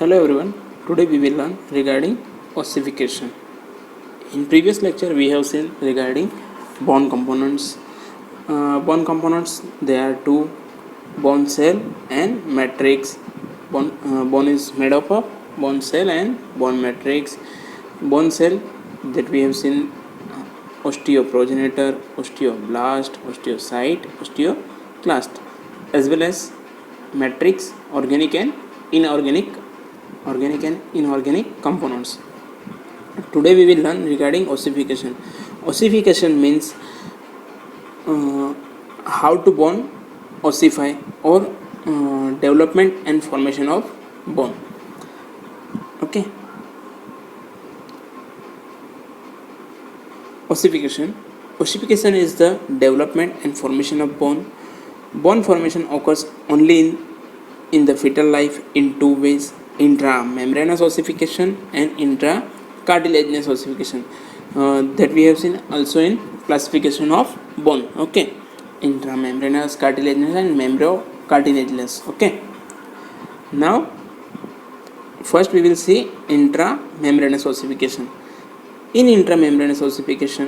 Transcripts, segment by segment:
Hello everyone. Today we will learn regarding ossification. In previous lecture we have seen regarding bone components. Bone components, there are two: bone cell and matrix. Bone is made up of bone cell and bone matrix. Bone cell, that we have seen osteoprogenitor, osteoblast, osteocyte, osteoclast, as well as matrix, organic and inorganic components. Today we will learn regarding ossification. Ossification means how to bone ossify, or development and formation of bone. Okay. Ossification is the development and formation of bone. Bone formation occurs only in the fetal life in two ways: intramembranous ossification and intracartilaginous ossification, that we have seen also in classification of bone. Okay, intramembranous, cartilaginous and membrocartilaginous. Okay, now first we will see intramembranous ossification. In intramembranous ossification,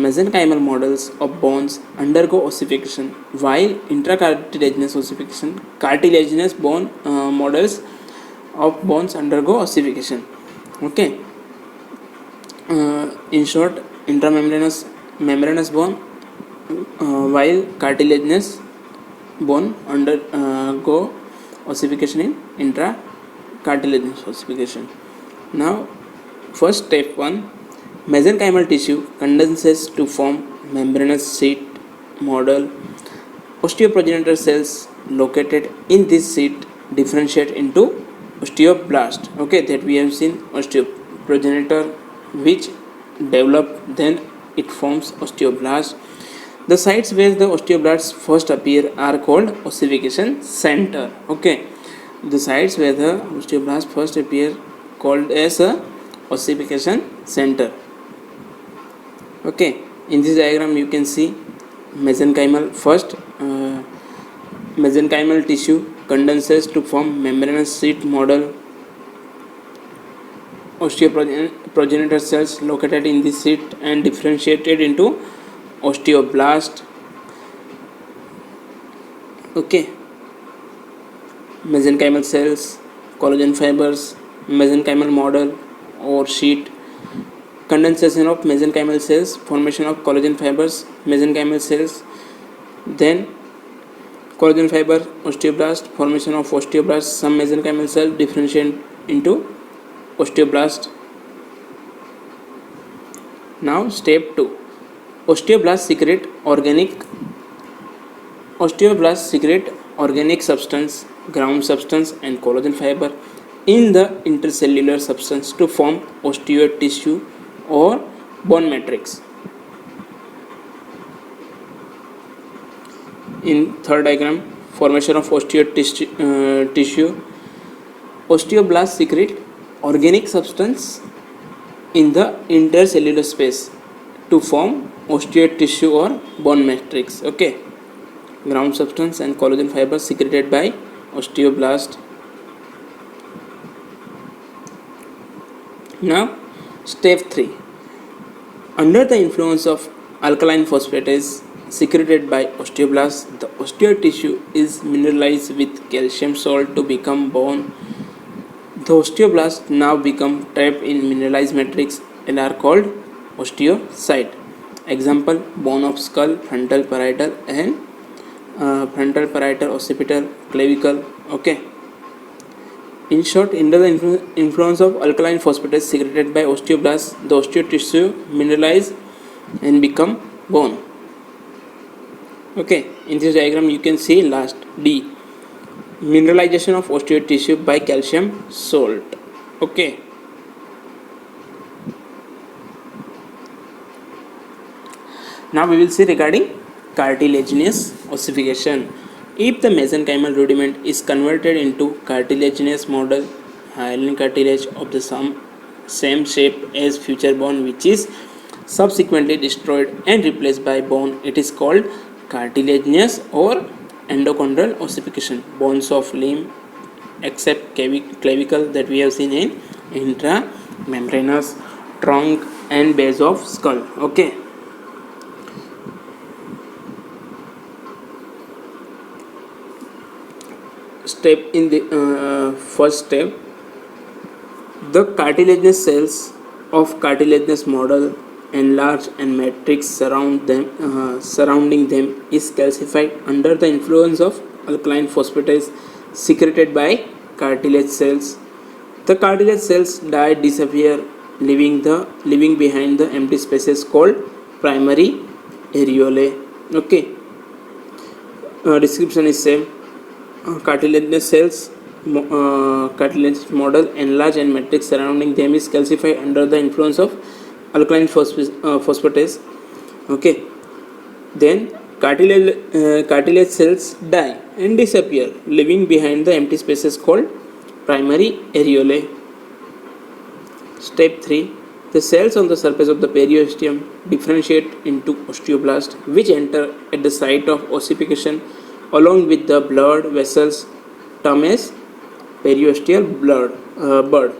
mesenchymal models of bones undergo ossification, while intracartilaginous ossification, cartilaginous bone models of bones undergo ossification. Okay. In short, membranous bone, while cartilaginous bone undergo ossification in intracartilaginous ossification. Now, first step 1. Mesenchymal tissue condenses to form membranous sheet model. Osteoprogenitor cells located in this sheet differentiate into osteoblast. Okay, that we have seen osteoprogenitor which develop, then it forms osteoblast. The sites where the osteoblasts first appear are called ossification center. Okay, the sites where the osteoblasts first appear called as a ossification center. Okay, in this diagram you can see mesenchymal tissue condenses to form membranous sheet model. Osteoprogenitor cells located in this sheet and differentiated into osteoblast. Okay, mesenchymal cells, collagen fibers, mesenchymal model or sheet, condensation of mesenchymal cells, formation of collagen fibers, mesenchymal cells, then collagen fiber, osteoblast, formation of osteoblast, some mesenchymal cell differentiate into osteoblast. Now step 2. Osteoblast secrete organic substance, ground substance and collagen fiber in the intercellular substance to form osteotissue or bone matrix. In third diagram, formation of osteotissue, osteoblast secrete organic substance in the intercellular space to form osteotissue or bone matrix. Okay, ground substance and collagen fibers secreted by osteoblast. Now step 3. Under the influence of alkaline phosphatase secreted by osteoblast, the osteotissue is mineralized with calcium salt to become bone. The osteoblasts now become trapped in mineralized matrix and are called osteocyte. Example: bone of skull, frontal parietal and frontal parietal occipital clavicle. Okay. In short, under the influence of alkaline phosphatase secreted by osteoblasts, the osteotissue mineralize and become bone. Okay, in this diagram you can see last D, mineralization of osteotissue by calcium salt. Okay. Now we will see regarding cartilaginous ossification. If the mesenchymal rudiment is converted into cartilaginous model, hyaline cartilage of the same shape as future bone, which is subsequently destroyed and replaced by bone, it is called cartilaginous or endochondral ossification. Bones of limb, except clavicle that we have seen in intramembranous trunk and base of skull. Okay. Step in the first step, the cartilaginous cells of cartilaginous model enlarge and matrix surrounding them is calcified under the influence of alkaline phosphatase secreted by cartilage cells. The cartilage cells disappear, leaving behind the empty spaces called primary areolae. Okay. Description is same. Cartilaginous cells, cartilage model enlarge and matrix surrounding them is calcified under the influence of alkaline phosphatase. Okay. Then cartilage cells die and disappear, leaving behind the empty spaces called primary areolae. Step 3. The cells on the surface of the periosteum differentiate into osteoblasts, which enter at the site of ossification along with the blood vessels termed as periosteal bud.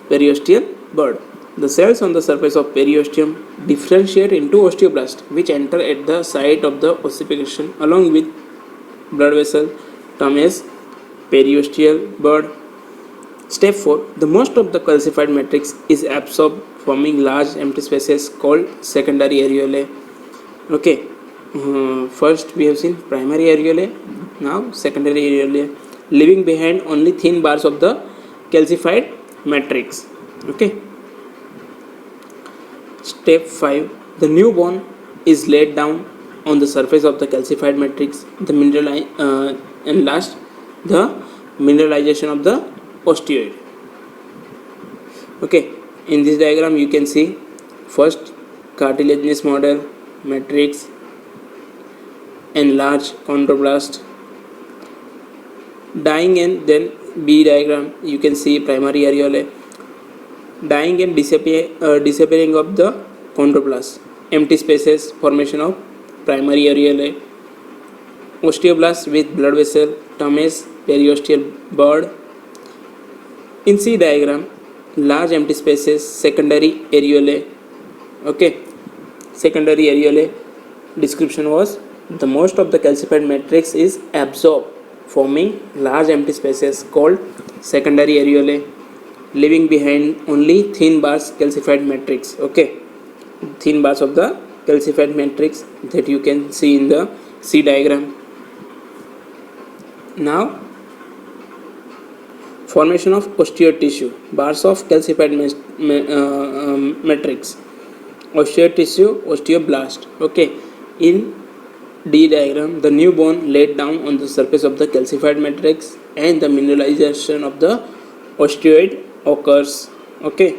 Periosteal bud. The cells on the surface of periosteum differentiate into osteoblasts, which enter at the site of the ossification along with blood vessel termed as periosteal bud. Step 4. The most of the calcified matrix is absorbed, forming large empty spaces called secondary areolae. Okay. First we have seen primary areolae, now secondary areolae, leaving behind only thin bars of the calcified matrix. Okay. Step 5. The new bone is laid down on the surface of the calcified matrix. And last, the mineralization of the osteoid. Okay. In this diagram you can see first cartilaginous model, matrix, enlarged chondroblast, dying, and then B diagram you can see primary areolae, dying and disappearing of the chondroblast, empty spaces, formation of primary areolae, osteoblast with blood vessel termed as periosteal bud. In C diagram, large empty spaces, secondary areolae. Okay, secondary areolae description was the most of the calcified matrix is absorbed, forming large empty spaces called secondary areolae, leaving behind only thin bars calcified matrix. Okay, thin bars of the calcified matrix that you can see in the C diagram. Now, formation of osteoid tissue, bars of calcified matrix, osteoid tissue, osteoblast. Okay, in D diagram, the new bone laid down on the surface of the calcified matrix and the mineralization of the osteoid occurs. Okay,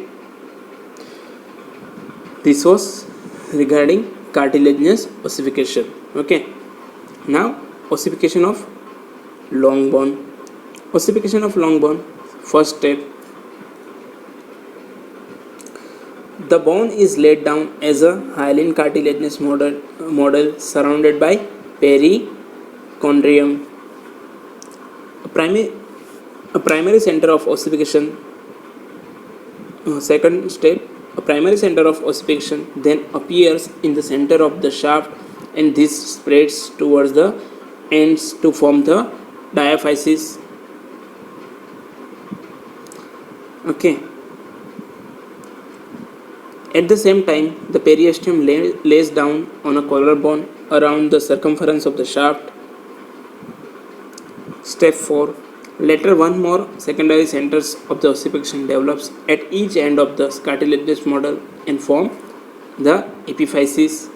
this was regarding cartilaginous ossification. Okay, now ossification of long bone. Ossification of long bone, first step, the bone is laid down as a hyaline cartilaginous model surrounded by perichondrium. A primary center of ossification. Second step, a primary center of ossification then appears in the center of the shaft, and this spreads towards the ends to form the diaphysis. Okay. At the same time, the periosteum lays down on a collarbone around the circumference of the shaft. Step 4. Later, one more secondary centers of the ossification develops at each end of the cartilaginous model and form the epiphysis.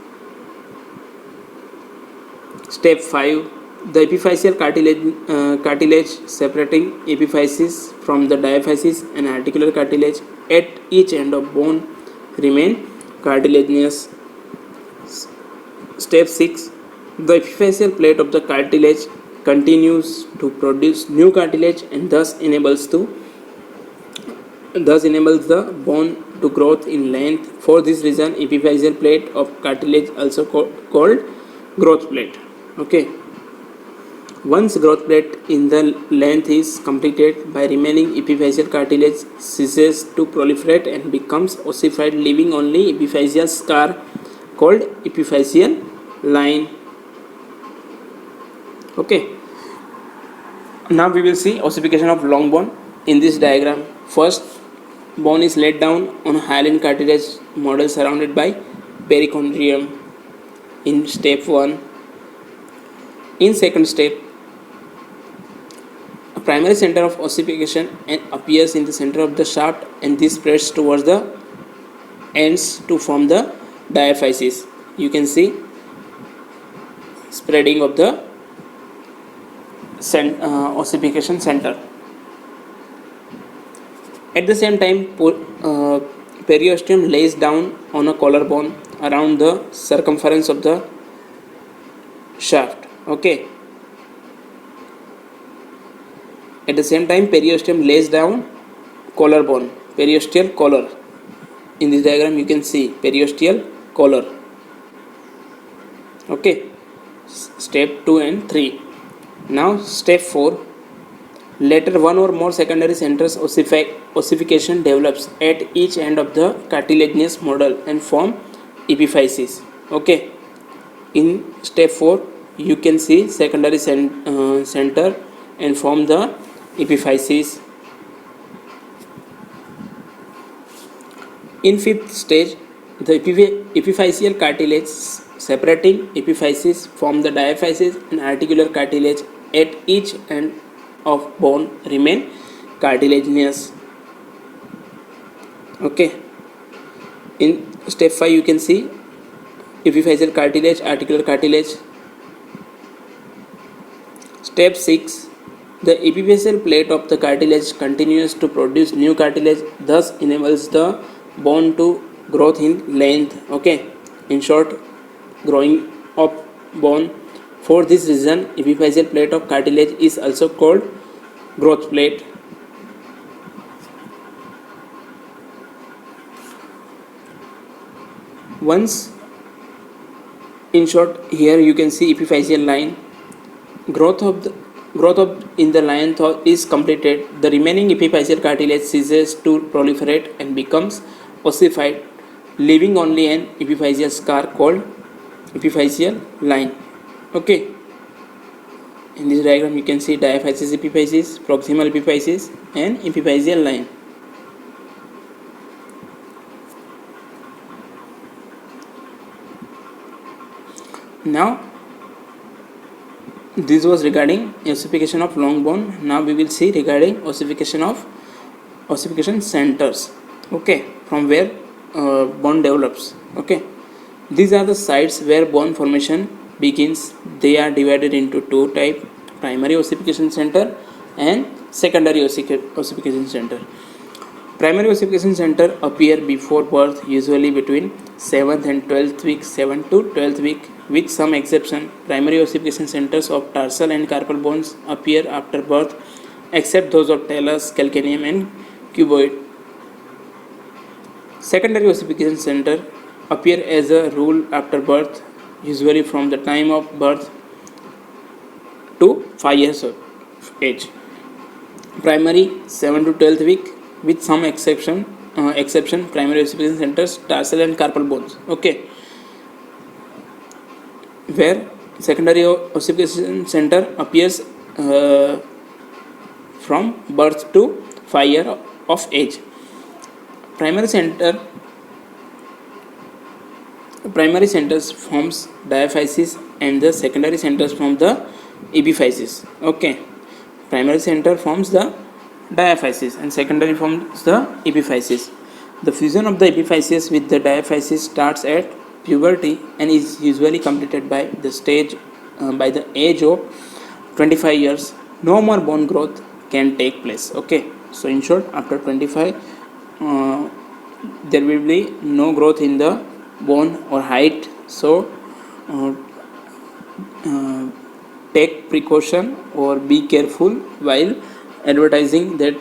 Step 5. The epiphyseal cartilage separating epiphysis from the diaphysis and articular cartilage at each end of bone remain cartilaginous. Step 6. The epiphyseal plate of the cartilage continues to produce new cartilage and thus enables the bone to growth in length. For this reason, epiphyseal plate of cartilage also called growth plate. Okay. Once growth plate in the length is completed, by remaining epiphyseal cartilage ceases to proliferate and becomes ossified, leaving only epiphyseal scar called epiphyseal line. Okay. Now we will see ossification of long bone in this diagram. First, bone is laid down on a hyaline cartilage model surrounded by perichondrium in step 1. In second step, a primary center of ossification appears in the center of the shaft, and this spreads towards the ends to form the diaphysis. You can see spreading of the ossification center. At the same time, periosteum lays down on a collarbone around the circumference of the shaft. Okay. At the same time, periosteum lays down collarbone, periosteal collar. In this diagram, you can see periosteal collar. Okay. Step 2 and 3. Now, step 4. Later, one or more secondary centers ossification develops at each end of the cartilaginous model and form epiphysis. Okay. In step 4, you can see secondary center and form the epiphysis. In fifth stage, the epiphyseal cartilage separating epiphysis from the diaphysis and articular cartilage at each end of bone remain cartilaginous. Okay. In step 5, you can see epiphyseal cartilage, articular cartilage. Step 6. The epiphyseal plate of the cartilage continues to produce new cartilage, thus enables the bone to growth in length. Okay. In short, growing of bone. For this reason, epiphyseal plate of cartilage is also called growth plate. Once, in short, here you can see epiphyseal line. Growth in the line is completed. The remaining epiphyseal cartilage ceases to proliferate and becomes ossified, leaving only an epiphyseal scar called epiphyseal line. Okay. In this diagram, you can see diaphysis epiphysis, proximal epiphysis, and epiphyseal line. Now, this was regarding ossification of long bone. Now we will see regarding ossification centers. Okay, from where bone develops. Okay, these are the sites where bone formation begins. They are divided into two types: primary ossification center and secondary ossification center. Primary ossification center appear before birth, usually between 7th and 12th week, 7th to 12th week. With some exception, primary ossification centers of tarsal and carpal bones appear after birth, except those of talus, calcaneum, and cuboid. Secondary ossification center appear as a rule after birth, usually from the time of birth to 5 years of age. Primary 7 to 12th week, with some exception, primary ossification centers, tarsal and carpal bones. Okay. Where secondary ossification center appears from birth to 5 years of age. Primary centers forms diaphysis and the secondary centers form the epiphysis. Okay. Primary center forms the diaphysis and secondary forms the epiphysis. The fusion of the epiphysis with the diaphysis starts at puberty and is usually completed by the age of 25 years. No more bone growth can take place. Okay, so in short, after 25 there will be no growth in the bone or height. So take precaution or be careful while advertising that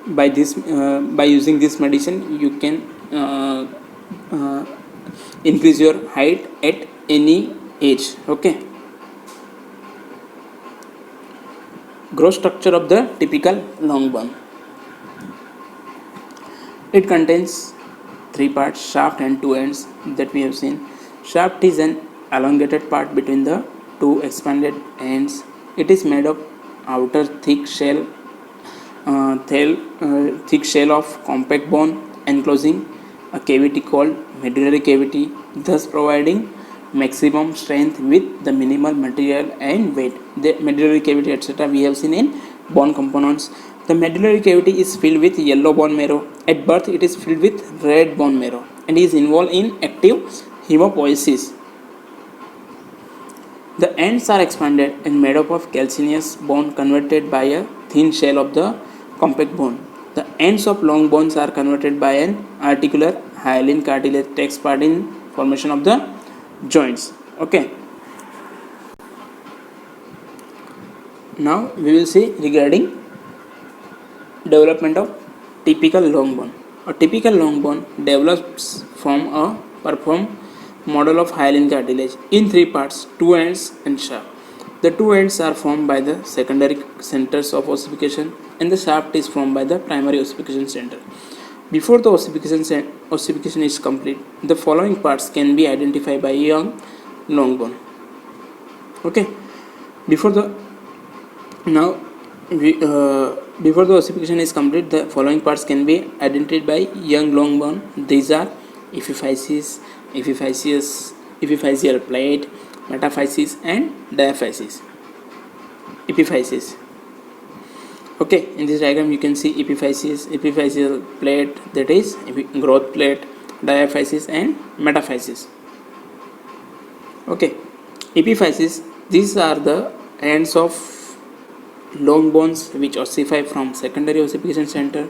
by using this medicine you can increase your height at any age. Okay. Growth structure of the typical long bone. It contains three parts, shaft and two ends that we have seen. Shaft is an elongated part between the two expanded ends. It is made of outer thick shell of compact bone enclosing a cavity called medullary cavity, thus providing maximum strength with the minimal material and weight. The medullary cavity, etc., we have seen in bone components. The medullary cavity is filled with yellow bone marrow. At birth, it is filled with red bone marrow and is involved in active hemopoiesis. The ends are expanded and made up of calcaneous bone converted by a thin shell of the compact bone. The ends of long bones are converted by an articular hyaline cartilage takes part in formation of the joints. Okay. Now we will see regarding development of typical long bone. A typical long bone develops from a performed model of hyaline cartilage in three parts, two ends and shaft. The two ends are formed by the secondary centers of ossification and the shaft is formed by the primary ossification center. Before the ossification is complete, the following parts can be identified by young long bone. Okay, before the before the ossification is complete, the following parts can be identified by young long bone. These are epiphysis, epiphyseal plate, metaphysis and diaphysis. Epiphysis. Okay, in this diagram you can see epiphysis, epiphyseal plate, that is growth plate, diaphysis and metaphysis. Okay, epiphysis, these are the ends of long bones which ossify from secondary ossification center.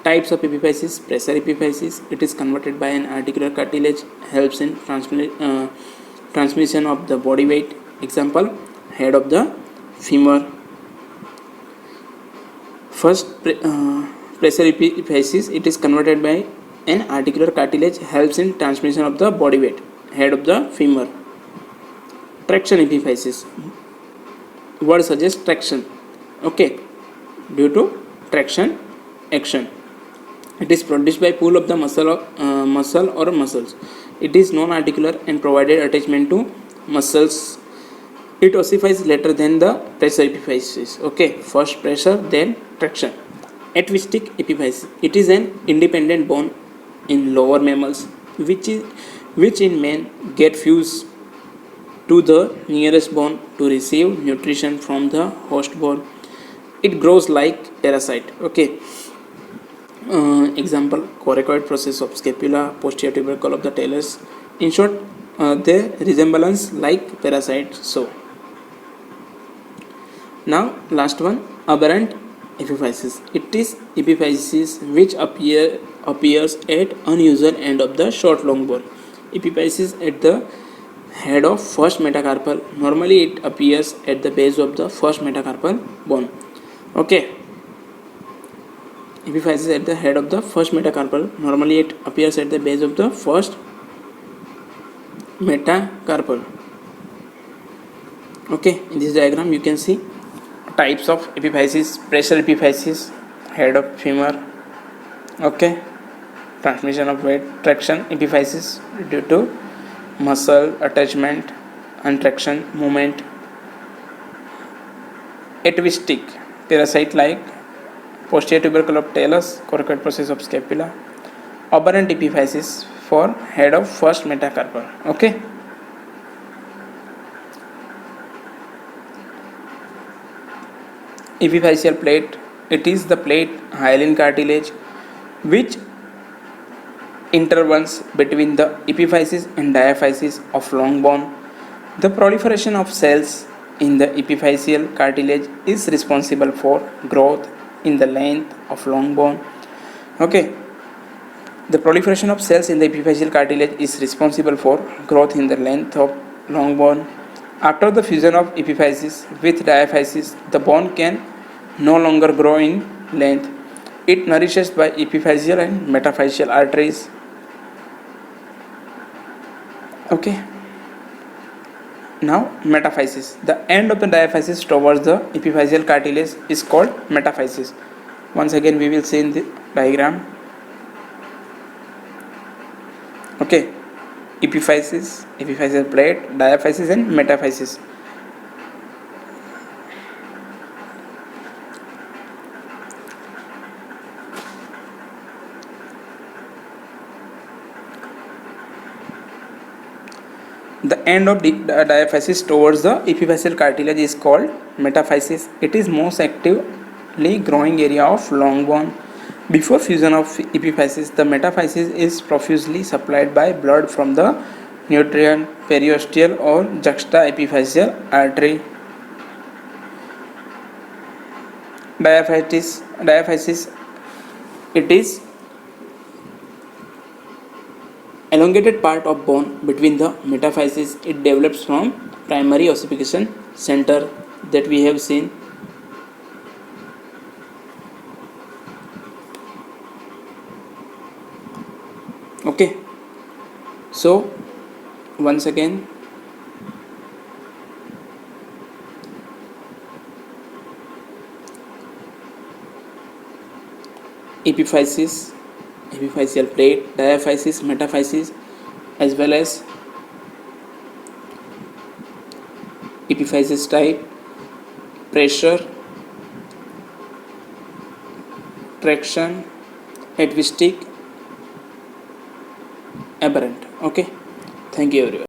Types of epiphysis: pressure epiphysis, it is converted by an articular cartilage, helps in transmission of the body weight. Example, head of the femur. First, pressure epiphysis, it is converted by an articular cartilage, helps in transmission of the body weight, head of the femur. Traction epiphysis, word suggests traction. Okay, due to traction action, it is produced by pull of the muscle or muscles. It is non-articular and provided attachment to muscles. It ossifies later than the pressure epiphysis. Okay, first pressure, then traction. Atavistic epiphysis, it is an independent bone in lower mammals which in men get fused to the nearest bone to receive nutrition from the host bone. It grows like parasite. Okay, example, coracoid process of scapula, posterior tubercle of the talus. In short, they resemblance like parasite. So now last one, aberrant epiphysis. It is epiphysis which appears at unusual end of the short long bone. Epiphysis at the head of first metacarpal. Normally it appears at the base of the first metacarpal bone. Okay, epiphysis at the head of the first metacarpal. Normally it appears at the base of the first metacarpal. Okay, in this diagram you can see types of epiphysis: pressure epiphysis, head of femur. Okay, transmission of weight. Traction epiphysis due to muscle attachment and traction movement. Atavistic, parasite like, posterior tubercle of talus, coracoid process of scapula. Aberrant epiphysis for head of first metacarpal. Okay, epiphyseal plate, it is the plate hyaline cartilage which intervenes between the epiphysis and diaphysis of long bone. The proliferation of cells in the epiphyseal cartilage is responsible for growth in the length of long bone. Okay, the proliferation of cells in the epiphyseal cartilage is responsible for growth in the length of long bone. After the fusion of epiphysis with diaphysis, the bone can no longer grow in length. It nourishes by epiphyseal and metaphyseal arteries. Okay, Now metaphysis. The end of the diaphysis towards the epiphyseal cartilage is called metaphysis. Once again we will see in the diagram. Okay, epiphysis, epiphyseal plate, diaphysis and metaphysis. The end of the diaphysis towards the epiphyseal cartilage is called metaphysis. It is most actively growing area of long bone. Before fusion of epiphysis, the metaphysis is profusely supplied by blood from the nutrient, periosteal or juxta-epiphyseal artery. Diaphysis, it is elongated part of bone between the metaphysis. It develops from primary ossification center that we have seen. Okay, so once again, epiphysis, epiphyseal plate, diaphysis, metaphysis, as well as epiphysis type, pressure, traction, advestic, aberrant. Okay, thank you everyone.